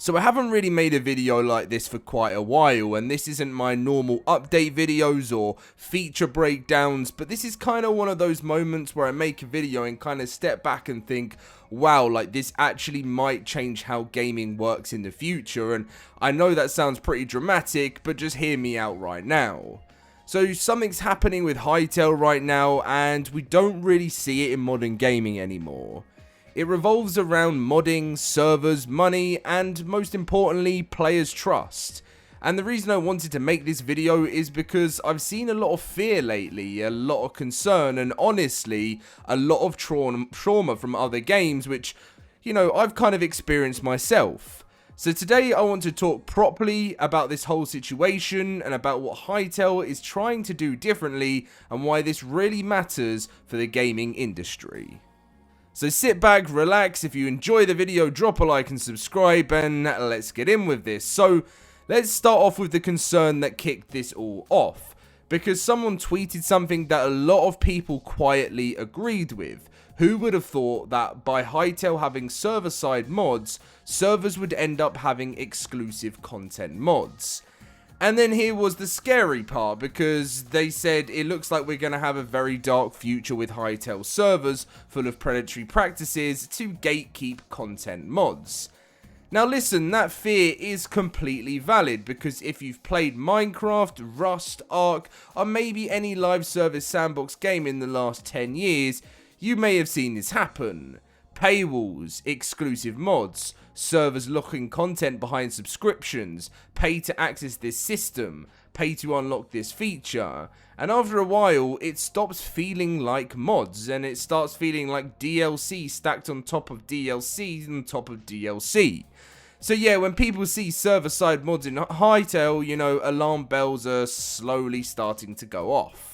So I haven't really made a video like this for quite a while, and this isn't my normal update videos or feature breakdowns, but this is kind of one of those moments where I make a video and kind of step back and think, wow, like this actually might change how gaming works in the future. And I know that sounds pretty dramatic, but just hear me out right now. So something's happening with Hytale right now, and we don't really see it in modern gaming anymore. It revolves around modding, servers, money, and most importantly, players' trust. And the reason I wanted to make this video is because I've seen a lot of fear lately, a lot of concern, and honestly, a lot of trauma from other games, which, you know, I've kind of experienced myself. So today I want to talk properly about this whole situation and about what Hytale is trying to do differently and why this really matters for the gaming industry. So sit back, relax, if you enjoy the video, drop a like and subscribe, and let's get in with this. So let's start off with the concern that kicked this all off, because someone tweeted something that a lot of people quietly agreed with. Who would have thought that by Hytale having server-side mods, servers would end up having exclusive content mods? And then here was the scary part, because they said it looks like we're going to have a very dark future with Hytale servers full of predatory practices to gatekeep content mods. Now listen, that fear is completely valid, because if you've played Minecraft, Rust, Ark, or maybe any live service sandbox game in the last 10 years, you may have seen this happen. Paywalls, exclusive mods, servers locking content behind subscriptions, pay to access this system, pay to unlock this feature, and after a while it stops feeling like mods and it starts feeling like DLC stacked on top of DLC on top of DLC. So yeah, when people see server-side mods in Hytale, you know, alarm bells are slowly starting to go off.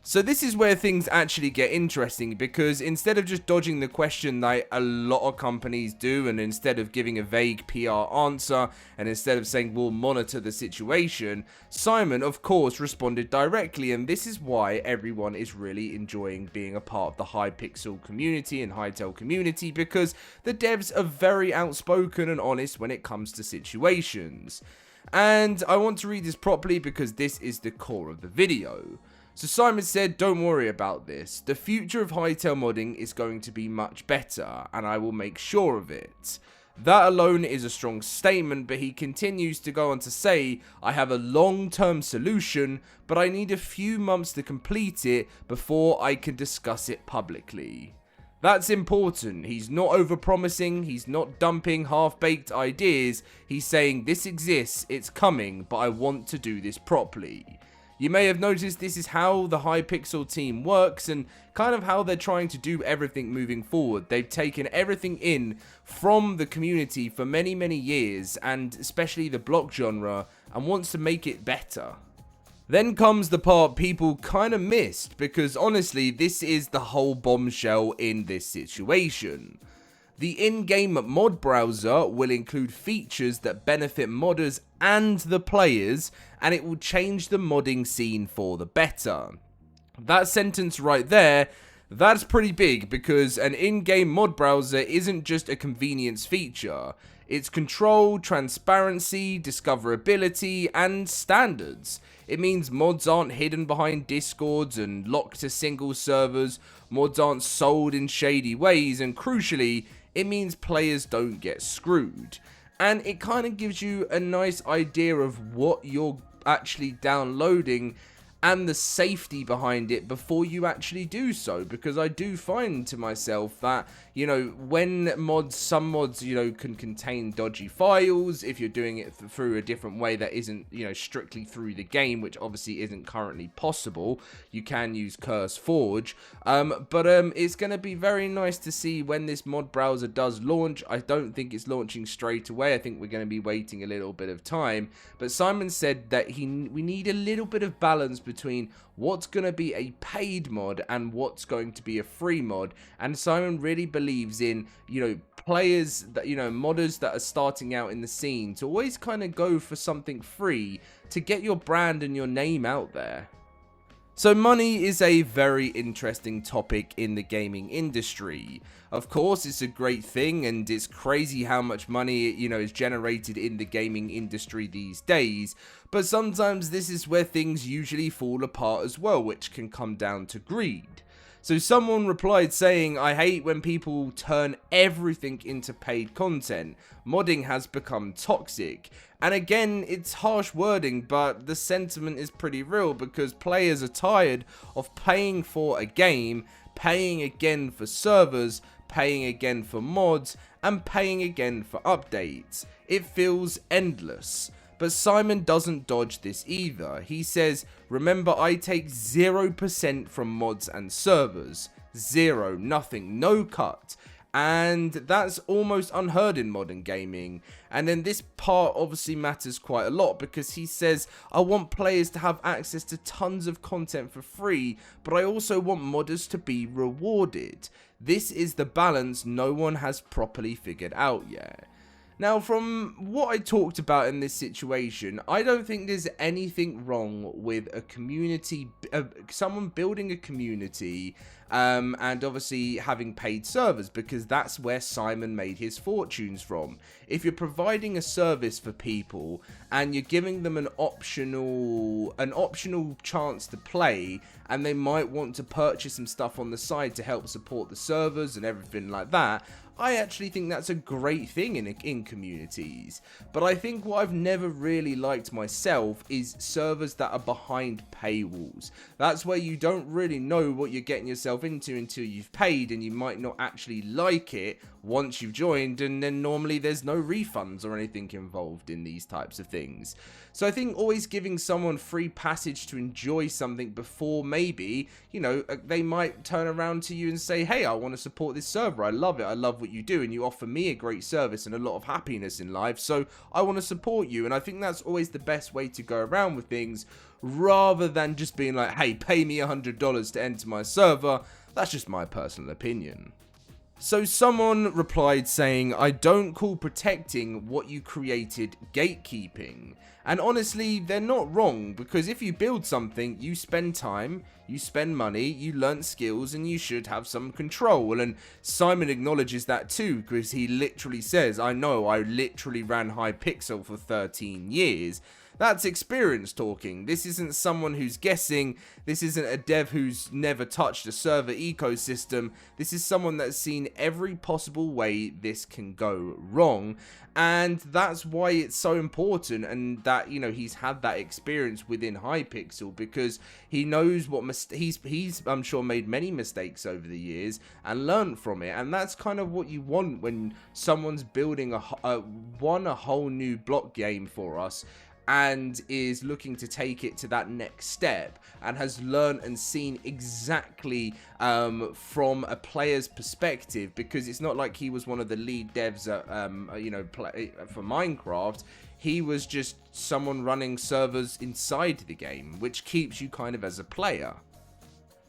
So this is where things actually get interesting, because instead of just dodging the question that a lot of companies do, and instead of giving a vague PR answer, and instead of saying we'll monitor the situation, Simon of course responded directly, and this is why everyone is really enjoying being a part of the Hypixel community and Hytale community, because the devs are very outspoken and honest when it comes to situations. And I want to read this properly because this is the core of the video. So Simon said, don't worry about this. The future of Hytale modding is going to be much better, and I will make sure of it. That alone is a strong statement, but he continues to go on to say, I have a long-term solution, but I need a few months to complete it before I can discuss it publicly. That's important. He's not overpromising, he's not dumping half-baked ideas, he's saying this exists, it's coming, but I want to do this properly. You may have noticed this is how the Hypixel team works and kind of how they're trying to do everything moving forward. They've taken everything in from the community for many, many years, and especially the block genre, and wants to make it better. Then comes the part people kind of missed, because honestly, this is the whole bombshell in this situation. The in-game mod browser will include features that benefit modders and the players, and it will change the modding scene for the better. That sentence right there, that's pretty big, because an in-game mod browser isn't just a convenience feature. It's control, transparency, discoverability, and standards. It means mods aren't hidden behind discords and locked to single servers, mods aren't sold in shady ways, and crucially, it means players don't get screwed. And it kind of gives you a nice idea of what you're actually downloading and the safety behind it before you actually do so, because I do find to myself that, you know, when some mods, you know, can contain dodgy files, if you're doing it through a different way that isn't, you know, strictly through the game, which obviously isn't currently possible, you can use CurseForge, but it's going to be very nice to see when this mod browser does launch. I don't think it's launching straight away. I think we're going to be waiting a little bit of time, but Simon said that we need a little bit of balance between what's going to be a paid mod and what's going to be a free mod. And Simon really believes in, you know, players that, you know, modders that are starting out in the scene to always kind of go for something free to get your brand and your name out there. So money is a very interesting topic in the gaming industry. Of course, it's a great thing, and it's crazy how much money, is generated in the gaming industry these days. But sometimes this is where things usually fall apart as well, which can come down to greed. So someone replied saying, "I hate when people turn everything into paid content. Modding has become toxic." And again, it's harsh wording, but the sentiment is pretty real because players are tired of paying for a game, paying again for servers, paying again for mods, and paying again for updates. It feels endless. But Simon doesn't dodge this either. He says, "Remember, I take 0% from mods and servers. Zero, nothing, no cut." And that's almost unheard in modern gaming. And then this part obviously matters quite a lot because he says, "I want players to have access to tons of content for free, but I also want modders to be rewarded. This is the balance no one has properly figured out yet." Now, from what I talked about in this situation, I don't think there's anything wrong with a community, someone building a community, and obviously having paid servers, because that's where Simon made his fortunes from. If you're providing a service for people and you're giving them an optional chance to play, and they might want to purchase some stuff on the side to help support the servers and everything like that, I actually think that's a great thing in communities. But I think what I've never really liked myself is servers that are behind paywalls. That's where you don't really know what you're getting yourself into until you've paid, and you might not actually like it once you've joined, and then normally there's no refunds or anything involved in these types of things. So I think always giving someone free passage to enjoy something before maybe, they might turn around to you and say, "Hey, I want to support this server. I love it. I love what you do, and you offer me a great service and a lot of happiness in life, so I want to support you." And I think that's always the best way to go around with things, rather than just being like, "Hey, pay me $100 to enter my server." That's just my personal opinion. So someone replied saying, "I don't call protecting what you created gatekeeping." And honestly, they're not wrong, because if you build something, you spend time, you spend money, you learn skills, and you should have some control. And Simon acknowledges that too, because he literally says, "I know, I literally ran Hytale for 13 years. That's experience talking. This isn't someone who's guessing. This isn't a dev who's never touched a server ecosystem. This is someone that's seen every possible way this can go wrong." And that's why it's so important, and that, he's had that experience within Hytale, because he knows what he's I'm sure made many mistakes over the years and learned from it. And that's kind of what you want when someone's building a whole new block game for us, and is looking to take it to that next step, and has learned and seen exactly from a player's perspective, because it's not like he was one of the lead devs at, for Minecraft. He was just someone running servers inside the game, which keeps you kind of as a player.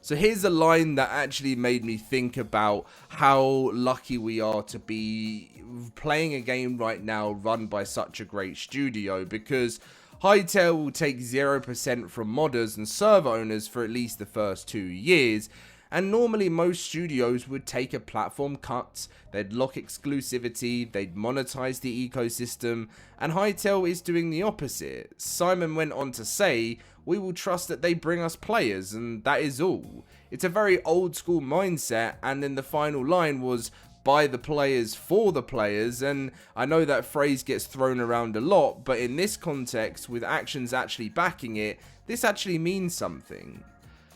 So here's a line that actually made me think about how lucky we are to be playing a game right now run by such a great studio, because Hytale will take 0% from modders and server owners for at least the first 2 years. And normally most studios would take a platform cut, they'd lock exclusivity, they'd monetize the ecosystem, and Hytale is doing the opposite. Simon went on to say, "We will trust that they bring us players, and that is all." It's a very old school mindset, and then the final line was, "By the players for the players," and I know that phrase gets thrown around a lot, but in this context, with actions actually backing it, this actually means something.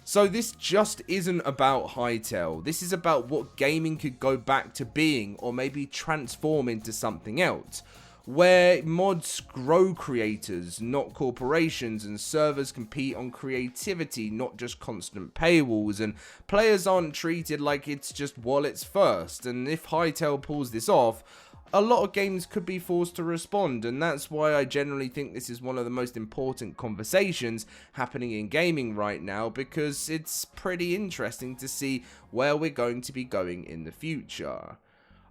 So this just isn't about Hytale. This is about what gaming could go back to being, or maybe transform into something else, where mods grow creators, not corporations, and servers compete on creativity, not just constant paywalls, and players aren't treated like it's just wallets first. And if Hytale pulls this off, a lot of games could be forced to respond, and that's why I generally think this is one of the most important conversations happening in gaming right now, because it's pretty interesting to see where we're going to be going in the future.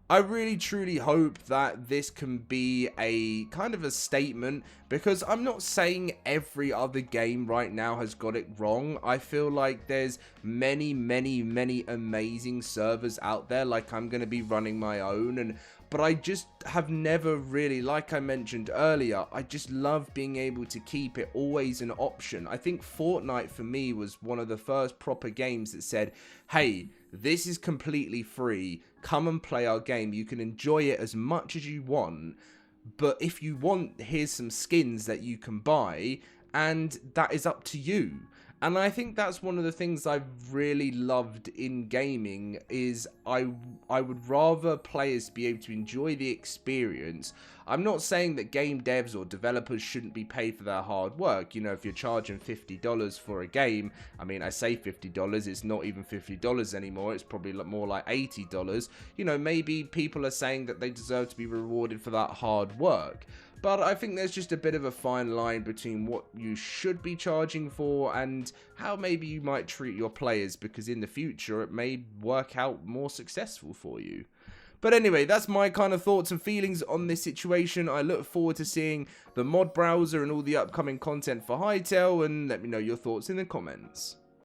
I really truly hope that this can be a kind of a statement, because I'm not saying every other game right now has got it wrong. I feel like there's many amazing servers out there. Like, I'm going to be running my own, but I just have never really, like I mentioned earlier, I just love being able to keep it always an option. I think Fortnite for me was one of the first proper games that said, hey, this is completely free, come and play our game, you can enjoy it as much as you want, but if you want, here's some skins that you can buy, and that is up to you. And I think that's one of the things I've really loved in gaming, is I would rather players be able to enjoy the experience. I'm not saying that game devs or developers shouldn't be paid for their hard work. You know, if you're charging $50 for a game, I mean, I say $50, it's not even $50 anymore, it's probably more like $80. You know, maybe people are saying that they deserve to be rewarded for that hard work. But I think there's just a bit of a fine line between what you should be charging for and how maybe you might treat your players, because in the future it may work out more successful for you. But anyway, that's my kind of thoughts and feelings on this situation. I look forward to seeing the mod browser and all the upcoming content for Hytale, and let me know your thoughts in the comments.